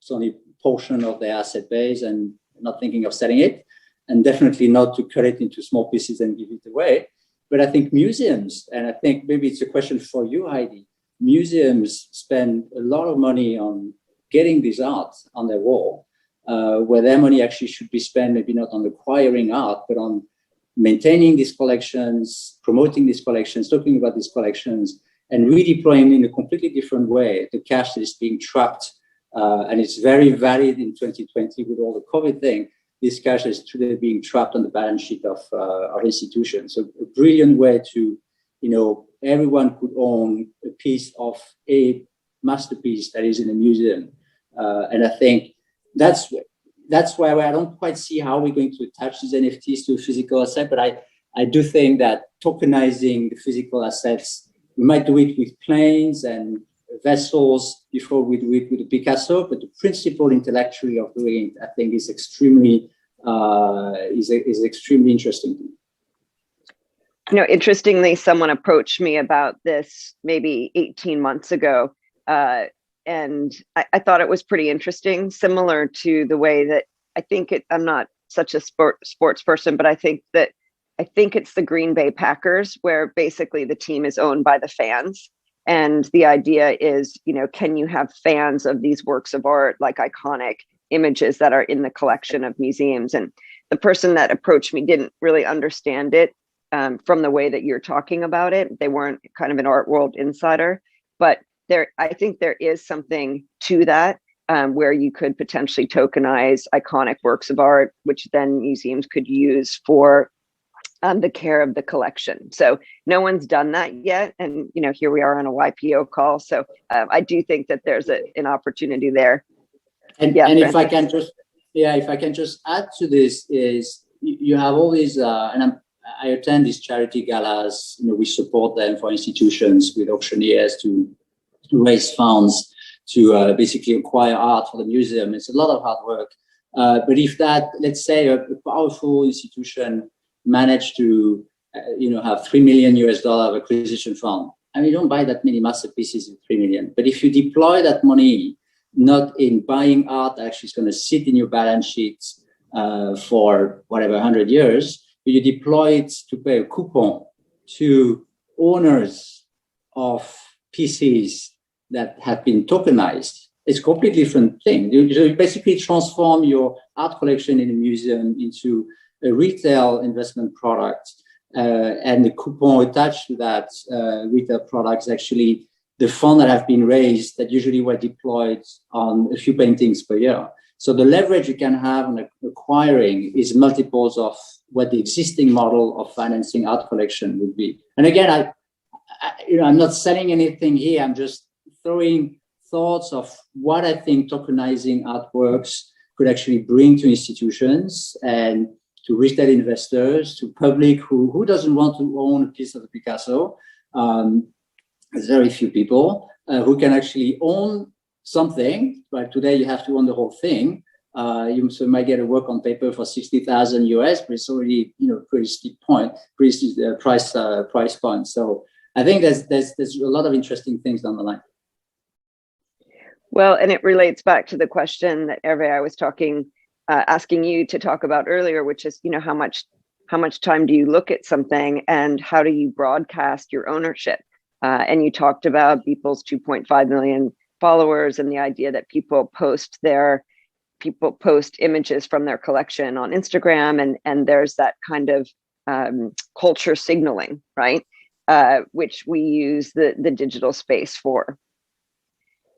it's only a portion of their asset base, and not thinking of selling it, and definitely not to cut it into small pieces and give it away. But I think museums, and I think maybe it's a question for you, Heidi, museums spend a lot of money on getting this art on their wall, where their money actually should be spent maybe not on acquiring art, but on maintaining these collections, promoting these collections, talking about these collections, and redeploying in a completely different way the cash that is being trapped. And it's very valid in 2020 with all the COVID thing. This cash is today being trapped on the balance sheet of institutions. So a brilliant way to, everyone could own a piece of a masterpiece that is in a museum. And I think that's why I don't quite see how we're going to attach these NFTs to a physical asset, but I do think that tokenizing the physical assets, we might do it with planes and vessels before we do it with the Picasso, but the principle intellectually of doing it, I think, is extremely extremely interesting to me.
You know, interestingly, someone approached me about this maybe 18 months ago, and I thought it was pretty interesting, similar to the way that I'm not such a sports person, but I think it's the Green Bay Packers, where basically the team is owned by the fans. And the idea is, you know, can you have fans of these works of art, like iconic images that are in the collection of museums? And the person that approached me didn't really understand it from the way that you're talking about it. They weren't kind of an art world insider, but I think there is something to that, where you could potentially tokenize iconic works of art, which then museums could use for the care of the collection. So no one's done that yet. And, you know, here we are on a YPO call. So I do think that there's an opportunity there.
And if I can just add to this, is you have all these, and I attend these charity galas, you know, we support them for institutions with auctioneers to raise funds to basically acquire art for the museum. It's a lot of hard work. But if that, let's say a powerful institution managed to, have $3 million of acquisition fund. I mean, you don't buy that many masterpieces in 3 million. But if you deploy that money not in buying art that actually is going to sit in your balance sheet for whatever 100 years, but you deploy it to pay a coupon to owners of pieces that have been tokenized, it's a completely different thing. You basically transform your art collection in a museum into a retail investment product, and the coupon attached to that retail product is actually the fund that have been raised that usually were deployed on a few paintings per year. So the leverage you can have on acquiring is multiples of what the existing model of financing art collection would be. And again, I'm not selling anything here. I'm just throwing thoughts of what I think tokenizing artworks could actually bring to institutions and to retail investors, to public who doesn't want to own a piece of the Picasso. There's very few people who can actually own something, but today you have to own the whole thing. You might get a work on paper for $60,000 US, but it's already pretty steep price point. So I think there's a lot of interesting things down the line.
Well, and it relates back to the question that Herve, I was asking you to talk about earlier, which is, how much time do you look at something and how do you broadcast your ownership? And you talked about Beeple's 2.5 million followers and the idea that people post images from their collection on Instagram, and there's that kind of culture signaling, right? Which we use the digital space for.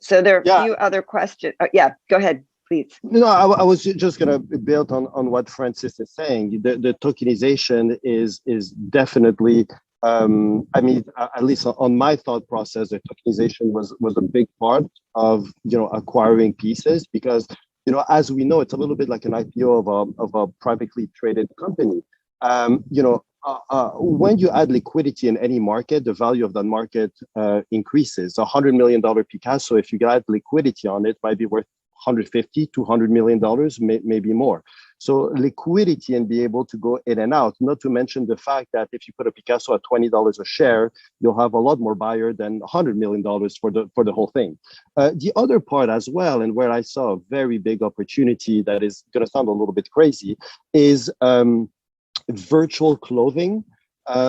So there are a few other questions. Go ahead, please.
No, I was just going to build on what Francis is saying. The tokenization is definitely, at least on my thought process, the tokenization was a big part of acquiring pieces, because as we know, it's a little bit like an IPO of a privately traded company. When you add liquidity in any market, the value of that market increases. $100 million Picasso, if you add liquidity on it, might be worth $150, $200 million, maybe more. So liquidity and be able to go in and out, not to mention the fact that if you put a Picasso at $20 a share, you'll have a lot more buyer than $100 million for the whole thing. The other part as well, and where I saw a very big opportunity that is going to sound a little bit crazy, is virtual clothing.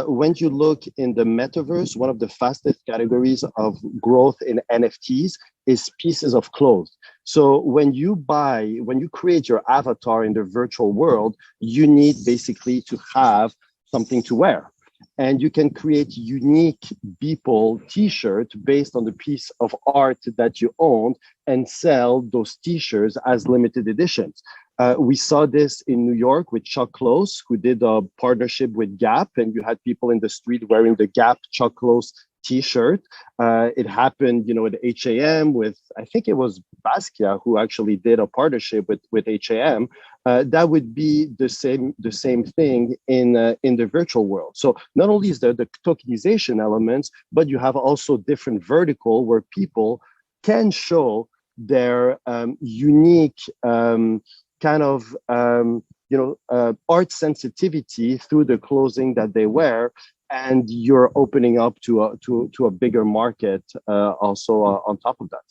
When you look in the metaverse, one of the fastest categories of growth in NFTs is pieces of clothes. So when you create your avatar in the virtual world, you need basically to have something to wear. And you can create unique Beeple t-shirt based on the piece of art that you owned and sell those t-shirts as limited editions. We saw this in New York with Chuck Close, who did a partnership with Gap, and you had people in the street wearing the Gap Chuck Close T-shirt. It happened, with H&M, with, I think it was Basquiat who actually did a partnership with H&M. That would be the same thing in the virtual world. So not only is there the tokenization elements, but you have also different vertical where people can show their unique art sensitivity through the clothing that they wear, and you're opening up to a bigger market also on top of that.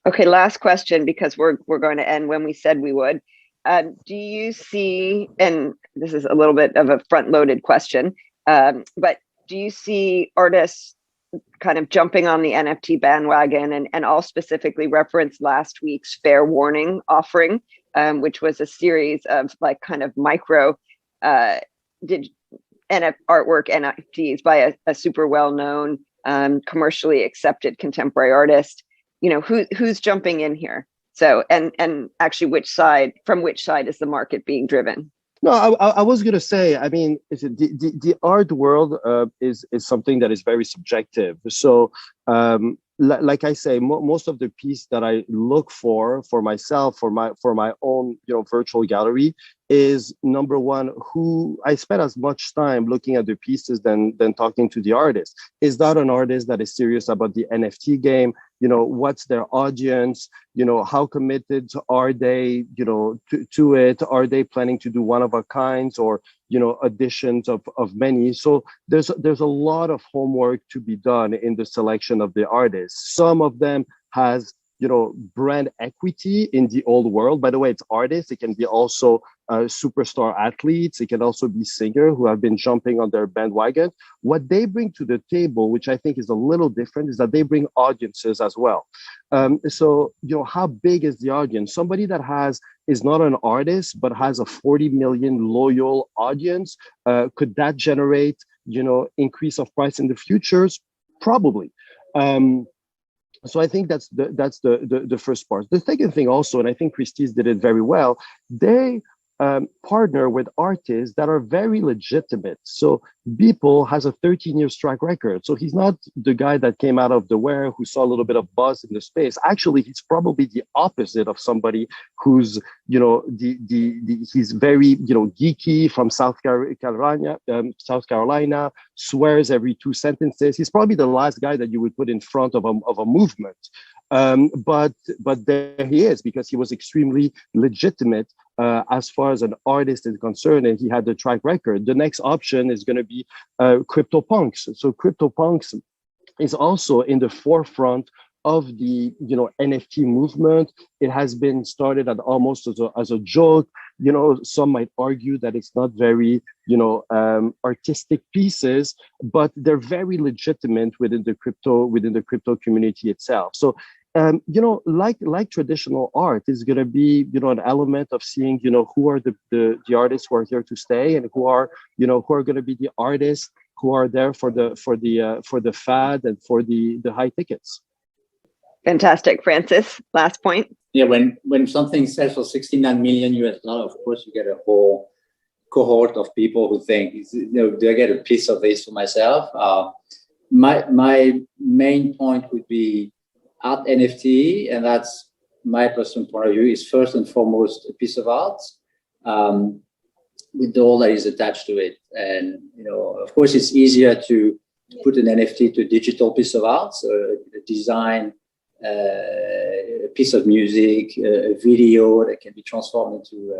Okay, last question, because we're going to end when we said we would. Do you see, and this is a little bit of a front-loaded question, but do you see artists kind of jumping on the NFT bandwagon? And I'll specifically reference last week's Fair Warning offering, which was a series of like kind of micro artwork NFTs by a super well-known, commercially accepted contemporary artist. Who's jumping in here? So, and actually, from which side is the market being driven?
No, I was going to say, I mean, the art world is something that is very subjective. So, like I say, most of the piece that I look for myself, for my own, virtual gallery, is number one, who I spend as much time looking at the pieces than talking to the artist. Is that an artist that is serious about the NFT game? What's their audience? How committed are they, to it? Are they planning to do one of a kinds or, additions of many? So there's a lot of homework to be done in the selection of the artists. Some of them has, brand equity in the old world. By the way, it's artists. It can be also superstar athletes. It can also be singers who have been jumping on their bandwagon. What they bring to the table, which I think is a little different, is that they bring audiences as well. So, how big is the audience? Somebody that is not an artist, but has a 40 million loyal audience, could that generate, increase of price in the futures? Probably. So I think that's the first part. The second thing also, and I think Christie did it very well, they partner with artists that are very legitimate. So Beeple has a 13-year track record. So he's not the guy that came out of the where who saw a little bit of buzz in the space. Actually, he's probably the opposite of somebody who's, he's very, geeky from South Carolina, swears every 2 sentences. He's probably the last guy that you would put in front of a movement. But there he is, because he was extremely legitimate as far as an artist is concerned, and he had the track record. The next option is going to be CryptoPunks. So CryptoPunks is also in the forefront of the NFT movement. It has been started at almost as a joke. Some might argue that it's not very artistic pieces, but they're very legitimate within the crypto community itself. So like traditional art is going to be an element of seeing who are the artists who are here to stay, and who are going to be the artists who are there for the fad and for the high tickets.
Fantastic. Francis, last point.
Yeah, when something sells for $69 million US, of course you get a whole cohort of people who think, do I get a piece of this for myself? My main point would be art NFT, and that's my personal point of view, is first and foremost a piece of art with all that is attached to it. And of course, it's easier to put an NFT to a digital piece of art, so a design, a piece of music, a video that can be transformed into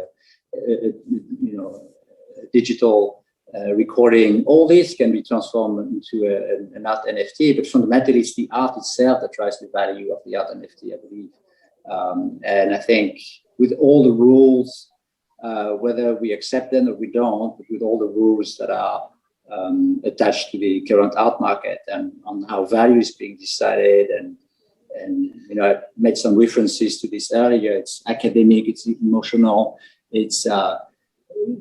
a digital recording. All this can be transformed into an art NFT, but fundamentally it's the art itself that drives the value of the art NFT, I believe. And I think with all the rules, whether we accept them or we don't, but with all the rules that are attached to the current art market and on how value is being decided, and I made some references to this earlier. It's academic, it's emotional, it's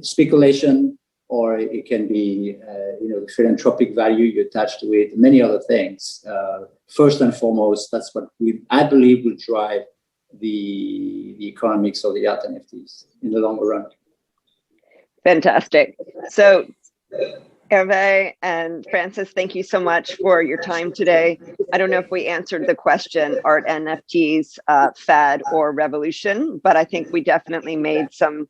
speculation, or it can be the philanthropic value you attach to it, many other things. First and foremost, that's what I believe will drive the economics of the art NFTs in the longer run.
Fantastic. So Herve and Francis, thank you so much for your time today. I don't know if we answered the question, art NFTs, fad or revolution, but I think we definitely made some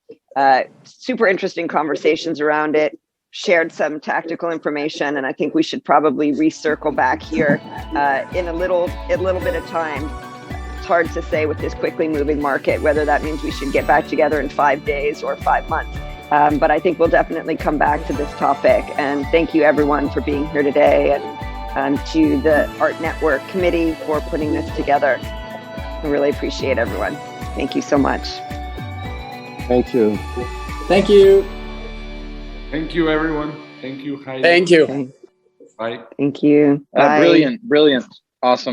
super interesting conversations around it, shared some tactical information, and I think we should probably recircle back here in a little bit of time. It's hard to say with this quickly moving market, whether that means we should get back together in 5 days or 5 months. But I think we'll definitely come back to this topic. And thank you everyone for being here today, and to the Art Network Committee for putting this together. I really appreciate everyone. Thank you so much.
Thank you.
Thank you.
Thank you, everyone. Thank you, Heidi.
Thank you.
Okay.
Bye.
Thank you. Bye.
Brilliant. Awesome.